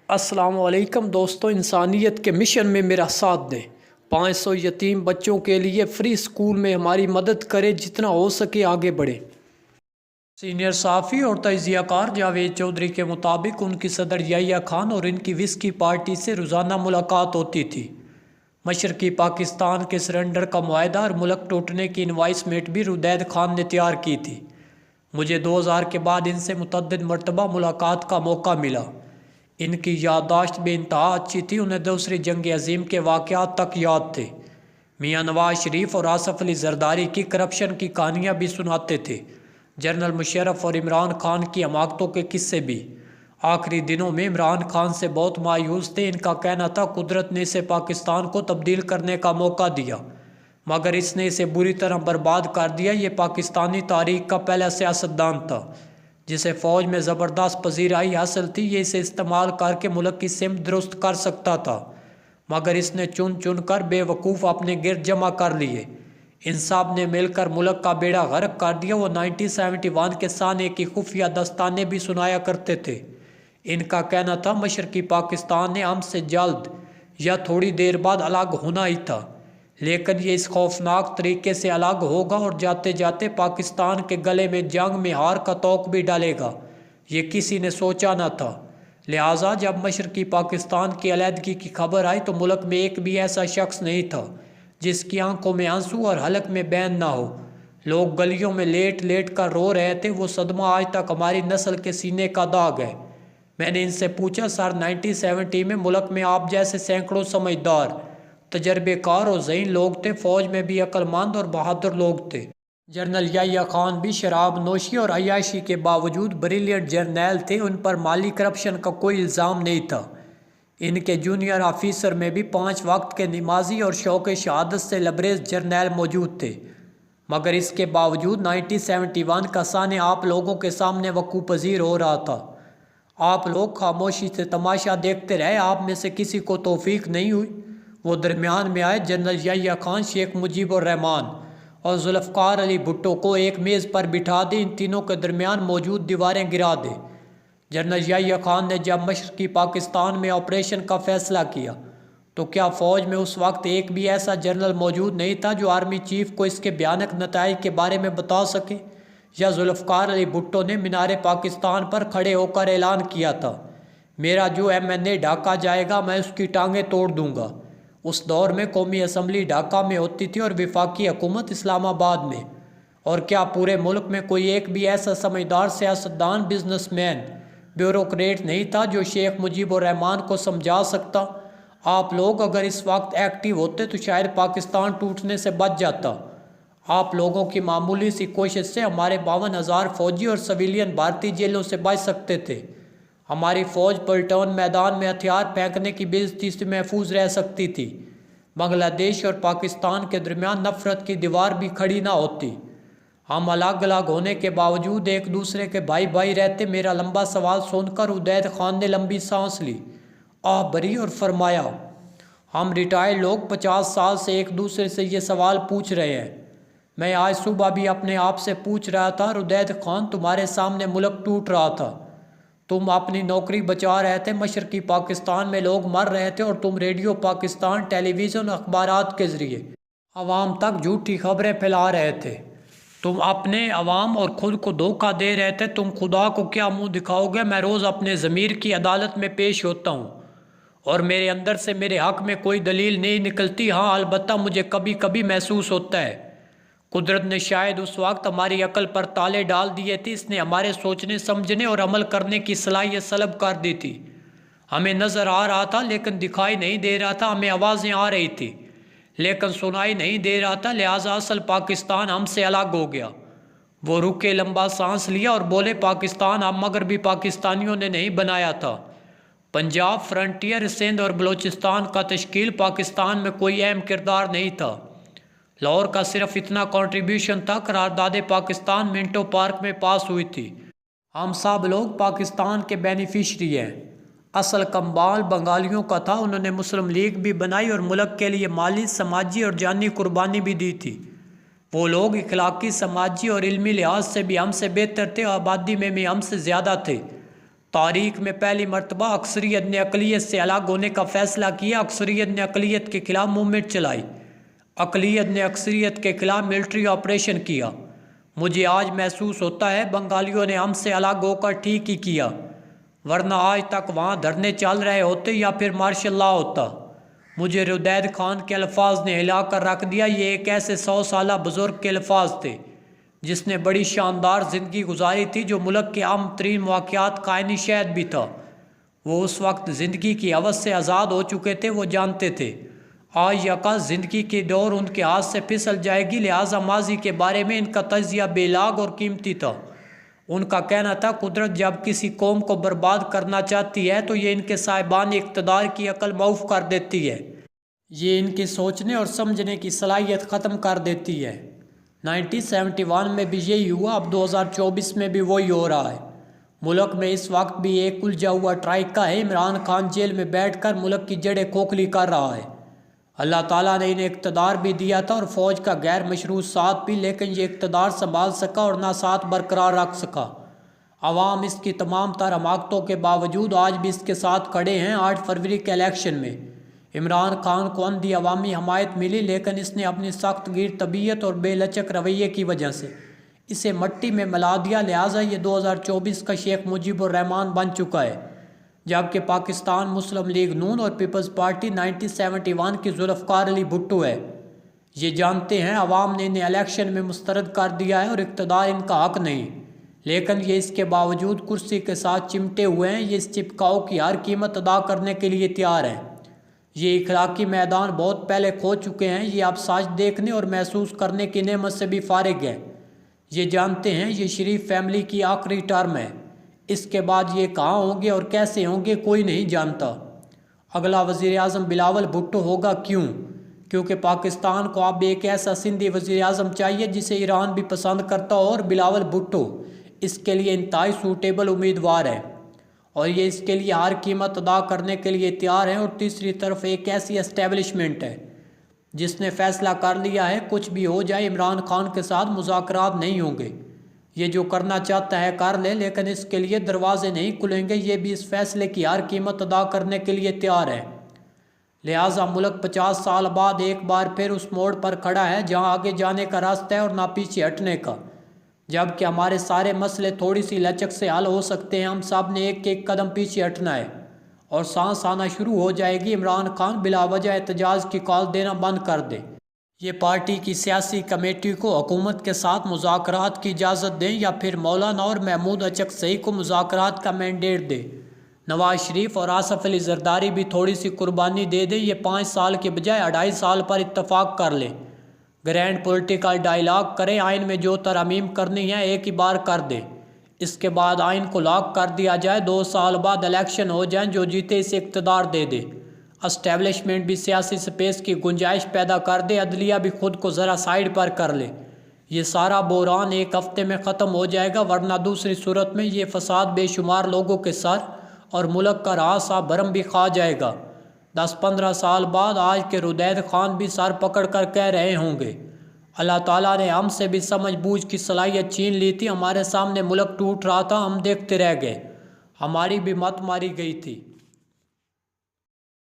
السلام علیکم دوستوں، انسانیت کے مشن میں میرا ساتھ دیں۔ 500 یتیم بچوں کے لیے فری سکول میں ہماری مدد کریں، جتنا ہو سکے آگے بڑھیں۔ سینئر صحافی اور تجزیہ کار جاوید چودھری کے مطابق ان کی صدر یحییٰ خان اور ان کی وسکی پارٹی سے روزانہ ملاقات ہوتی تھی۔ مشرقی پاکستان کے سرنڈر کا معاہدہ اور ملک ٹوٹنے کی انوائسمنٹ بھی رودید خان نے تیار کی تھی۔ مجھے 2000 کے بعد ان سے متعدد مرتبہ ملاقات کا موقع ملا۔ ان کی یادداشت بے انتہا اچھی تھی، انہیں دوسری جنگ عظیم کے واقعات تک یاد تھے۔ میاں نواز شریف اور آصف علی زرداری کی کرپشن کی کہانیاں بھی سناتے تھے، جنرل مشرف اور عمران خان کی حماقتوں کے قصے بھی۔ آخری دنوں میں عمران خان سے بہت مایوس تھے، ان کا کہنا تھا قدرت نے اسے پاکستان کو تبدیل کرنے کا موقع دیا، مگر اس نے اسے بری طرح برباد کر دیا۔ یہ پاکستانی تاریخ کا پہلا سیاستدان تھا جسے فوج میں زبردست پذیرائی حاصل تھی، یہ اسے استعمال کر کے ملک کی سمت درست کر سکتا تھا، مگر اس نے چن چن کر بے وقوف اپنے گرد جمع کر لیے۔ ان سب نے مل کر ملک کا بیڑا غرق کر دیا۔ وہ 1971 کے سانے کی خفیہ داستانیں بھی سنایا کرتے تھے۔ ان کا کہنا تھا مشرقی پاکستان نے ہم سے جلد یا تھوڑی دیر بعد الگ ہونا ہی تھا، لیکن یہ اس خوفناک طریقے سے الگ ہوگا اور جاتے جاتے پاکستان کے گلے میں جنگ میں ہار کا طوق بھی ڈالے گا۔ یہ کسی نے سوچا نہ تھا۔ لہٰذا جب مشرقی پاکستان کی علیحدگی کی خبر آئی تو ملک میں ایک بھی ایسا شخص نہیں تھا جس کی آنکھوں میں آنسو اور حلق میں بین نہ ہو۔ لوگ گلیوں میں لیٹ لیٹ کر رو رہے تھے۔ وہ صدمہ آج تک ہماری نسل کے سینے کا داغ ہے۔ میں نے ان سے پوچھا، سر 1970 میں ملک میں آپ جیسے سینکڑوں سمجھدار، تجربے کار اور ذہین لوگ تھے، فوج میں بھی عقل مند اور بہادر لوگ تھے۔ جنرل یحییٰ خان بھی شراب نوشی اور عیاشی کے باوجود بریلینٹ جرنیل تھے، ان پر مالی کرپشن کا کوئی الزام نہیں تھا۔ ان کے جونیئر آفیسر میں بھی 5 وقت کے نمازی اور شوق شہادت سے لبریز جرنیل موجود تھے، مگر اس کے باوجود 1971 کا سانحہ آپ لوگوں کے سامنے وقوع پذیر ہو رہا تھا۔ آپ لوگ خاموشی سے تماشا دیکھتے رہے، آپ میں سے کسی کو توفیق نہیں ہوئی۔ وہ درمیان میں آئے، جنرل یحییٰ خان، شیخ مجیب الرحمان اور ذوالفقار علی بھٹو کو ایک میز پر بٹھا دے، ان تینوں کے درمیان موجود دیواریں گرا دے۔ جنرل یحییٰ خان نے جب مشرقی پاکستان میں آپریشن کا فیصلہ کیا تو کیا فوج میں اس وقت ایک بھی ایسا جنرل موجود نہیں تھا جو آرمی چیف کو اس کے بھیانک نتائج کے بارے میں بتا سکے؟ یا ذوالفقار علی بھٹو نے مینار پاکستان پر کھڑے ہو کر اعلان کیا تھا، میرا جو MNA ڈھاکہ جائے گا میں اس کی ٹانگیں توڑ دوں گا؟ اس دور میں قومی اسمبلی ڈھاکہ میں ہوتی تھی اور وفاقی حکومت اسلام آباد میں۔ اور کیا پورے ملک میں کوئی ایک بھی ایسا سمجھدار سیاستدان، بزنس مین، بیوروکریٹ نہیں تھا جو شیخ مجیب الرحمان کو سمجھا سکتا؟ آپ لوگ اگر اس وقت ایکٹیو ہوتے تو شاید پاکستان ٹوٹنے سے بچ جاتا۔ آپ لوگوں کی معمولی سی کوشش سے ہمارے 52,000 فوجی اور سویلین بھارتی جیلوں سے بچ سکتے تھے۔ ہماری فوج پلٹون میدان میں ہتھیار پھینکنے کی بے عزتی سے محفوظ رہ سکتی تھی۔ بنگلہ دیش اور پاکستان کے درمیان نفرت کی دیوار بھی کھڑی نہ ہوتی۔ ہم الگ الگ ہونے کے باوجود ایک دوسرے کے بھائی بھائی رہتے۔ میرا لمبا سوال سن کر رودید خان نے لمبی سانس لی، آہ بھری اور فرمایا، ہم ریٹائرڈ لوگ 50 سال سے ایک دوسرے سے یہ سوال پوچھ رہے ہیں۔ میں آج صبح بھی اپنے آپ سے پوچھ رہا تھا، رودید خان، تمہارے سامنے ملک ٹوٹ رہا تھا، تم اپنی نوکری بچا رہے تھے، مشرقی پاکستان میں لوگ مر رہے تھے اور تم ریڈیو پاکستان، ٹیلی ویژن، اخبارات کے ذریعے عوام تک جھوٹی خبریں پھیلا رہے تھے۔ تم اپنے عوام اور خود کو دھوکہ دے رہے تھے۔ تم خدا کو کیا منہ دکھاؤ گے؟ میں روز اپنے ضمیر کی عدالت میں پیش ہوتا ہوں اور میرے اندر سے میرے حق میں کوئی دلیل نہیں نکلتی۔ ہاں، البتہ مجھے کبھی کبھی محسوس ہوتا ہے قدرت نے شاید اس وقت ہماری عقل پر تالے ڈال دیے تھے، اس نے ہمارے سوچنے، سمجھنے اور عمل کرنے کی صلاحیت سلب کر دی تھی۔ ہمیں نظر آ رہا تھا لیکن دکھائی نہیں دے رہا تھا، ہمیں آوازیں آ رہی تھی لیکن سنائی نہیں دے رہا تھا، لہٰذا اصل پاکستان ہم سے الگ ہو گیا۔ وہ رکے، لمبا سانس لیا اور بولے، پاکستان اب مغربی پاکستانیوں نے نہیں بنایا تھا۔ پنجاب، فرنٹیئر، سندھ اور بلوچستان کا تشکیل پاکستان میں کوئی اہم کردار نہیں تھا۔ لاہور کا صرف اتنا کنٹریبیوشن تھا، قرارداد پاکستان منٹو پارک میں پاس ہوئی تھی۔ ہم سب لوگ پاکستان کے بینیفیشری ہیں۔ اصل کمال بنگالیوں کا تھا، انہوں نے مسلم لیگ بھی بنائی اور ملک کے لیے مالی، سماجی اور جانی قربانی بھی دی تھی۔ وہ لوگ اخلاقی، سماجی اور علمی لحاظ سے بھی ہم سے بہتر تھے، آبادی میں بھی ہم سے زیادہ تھے۔ تاریخ میں پہلی مرتبہ اکثریت نے اقلیت سے الگ ہونے کا فیصلہ کیا۔ اکثریت نے اقلیت کے خلاف موومنٹ چلائی۔ اقلیت نے اکثریت کے خلاف ملٹری آپریشن کیا۔ مجھے آج محسوس ہوتا ہے بنگالیوں نے ہم سے الگ ہو کر ٹھیک ہی کیا، ورنہ آج تک وہاں دھرنے چل رہے ہوتے یا پھر مارشل لا ہوتا۔ مجھے ردید خان کے الفاظ نے ہلا کر رکھ دیا۔ یہ ایک ایسے 100 سالہ بزرگ کے الفاظ تھے جس نے بڑی شاندار زندگی گزاری تھی، جو ملک کے اہم ترین واقعات کا عینی شاہد بھی تھا۔ وہ اس وقت زندگی کی ہوس سے آزاد ہو چکے تھے۔ وہ جانتے تھے آج یا کل زندگی کی ڈور ان کے ہاتھ سے پھسل جائے گی، لہٰذا ماضی کے بارے میں ان کا تجزیہ بے لاگ اور قیمتی تھا۔ ان کا کہنا تھا قدرت جب کسی قوم کو برباد کرنا چاہتی ہے تو یہ ان کے صاحبان اقتدار کی عقل معاف کر دیتی ہے، یہ ان کی سوچنے اور سمجھنے کی صلاحیت ختم کر دیتی ہے۔ 1971 میں بھی یہی ہوا، اب 2024 میں بھی وہی ہو رہا ہے۔ ملک میں اس وقت بھی ایک الجھا ہوا ٹرائیکا ہے۔ عمران خان جیل میں بیٹھ کر ملک کی جڑیں کھوکھلی کر رہا ہے۔ اللہ تعالیٰ نے انہیں اقتدار بھی دیا تھا اور فوج کا غیر مشروط ساتھ بھی، لیکن یہ اقتدار سنبھال سکا اور نہ ساتھ برقرار رکھ سکا۔ عوام اس کی تمام تر حماقتوں کے باوجود آج بھی اس کے ساتھ کھڑے ہیں۔ 8 فروری کے الیکشن میں عمران خان کو اندھی عوامی حمایت ملی، لیکن اس نے اپنی سخت گیر طبیعت اور بے لچک رویے کی وجہ سے اسے مٹی میں ملا دیا، لہٰذا یہ 2024 کا شیخ مجیب الرحمان بن چکا ہے، جبکہ پاکستان مسلم لیگ نون اور پیپلز پارٹی 1971 کی ذوالفقار علی بھٹو ہے۔ یہ جانتے ہیں عوام نے انہیں الیکشن میں مسترد کر دیا ہے اور اقتدار ان کا حق نہیں، لیکن یہ اس کے باوجود کرسی کے ساتھ چمٹے ہوئے ہیں۔ یہ اس چپکاؤ کی ہر قیمت ادا کرنے کے لیے تیار ہیں۔ یہ اخلاقی میدان بہت پہلے کھو چکے ہیں۔ یہ اب سچ دیکھنے اور محسوس کرنے کی نعمت سے بھی فارغ ہے۔ یہ جانتے ہیں یہ شریف فیملی کی آخری ٹرم ہے، اس کے بعد یہ کہاں ہوں گے اور کیسے ہوں گے کوئی نہیں جانتا۔ اگلا وزیر اعظم بلاول بھٹو ہوگا۔ کیوں؟ کیونکہ پاکستان کو اب ایک ایسا سندھی وزیر اعظم چاہیے جسے ایران بھی پسند کرتا ہو، اور بلاول بھٹو اس کے لیے انتہائی سوٹیبل امیدوار ہے، اور یہ اس کے لیے ہر قیمت ادا کرنے کے لیے تیار ہیں۔ اور تیسری طرف ایک ایسی اسٹیبلشمنٹ ہے جس نے فیصلہ کر لیا ہے کچھ بھی ہو جائے عمران خان کے ساتھ مذاکرات نہیں ہوں گے۔ یہ جو کرنا چاہتا ہے کر لے، لیکن اس کے لیے دروازے نہیں کھلیں گے۔ یہ بھی اس فیصلے کی ہر قیمت ادا کرنے کے لیے تیار ہے۔ لہٰذا ملک 50 سال بعد ایک بار پھر اس موڑ پر کھڑا ہے جہاں آگے جانے کا راستہ ہے اور نہ پیچھے ہٹنے کا۔ جبکہ ہمارے سارے مسئلے تھوڑی سی لچک سے حل ہو سکتے ہیں، ہم سب نے ایک ایک قدم پیچھے ہٹنا ہے اور سانس آنا شروع ہو جائے گی۔ عمران خان بلا وجہ احتجاج کی کال دینا بند کر دے۔ یہ پارٹی کی سیاسی کمیٹی کو حکومت کے ساتھ مذاکرات کی اجازت دیں یا پھر مولانا اور محمود اچکزئی کو مذاکرات کا مینڈیٹ دے۔ نواز شریف اور آصف علی زرداری بھی تھوڑی سی قربانی دے دیں۔ یہ 5 سال کے بجائے 2.5 سال پر اتفاق کر لیں۔ گرینڈ پولیٹیکل ڈائیلاگ کریں، آئین میں جو ترامیم کرنی ہے ایک ہی بار کر دیں، اس کے بعد آئین کو لاک کر دیا جائے۔ 2 سال بعد الیکشن ہو جائیں، جو جیتے اسے اقتدار دے دے۔ اسٹیبلشمنٹ بھی سیاسی سپیس کی گنجائش پیدا کر دے، عدلیہ بھی خود کو ذرا سائیڈ پر کر لے۔ یہ سارا بحران ایک ہفتے میں ختم ہو جائے گا، ورنہ دوسری صورت میں یہ فساد بے شمار لوگوں کے سر اور ملک کا راسا بھرم بھی کھا جائے گا۔ 10-15 سال بعد آج کے ردید خان بھی سر پکڑ کر کہہ رہے ہوں گے اللہ تعالیٰ نے ہم سے بھی سمجھ بوجھ کی صلاحیت چھین لی تھی، ہمارے سامنے ملک ٹوٹ رہا تھا، ہم دیکھتے رہ گئے، ہماری بھی مت ماری گئی تھی۔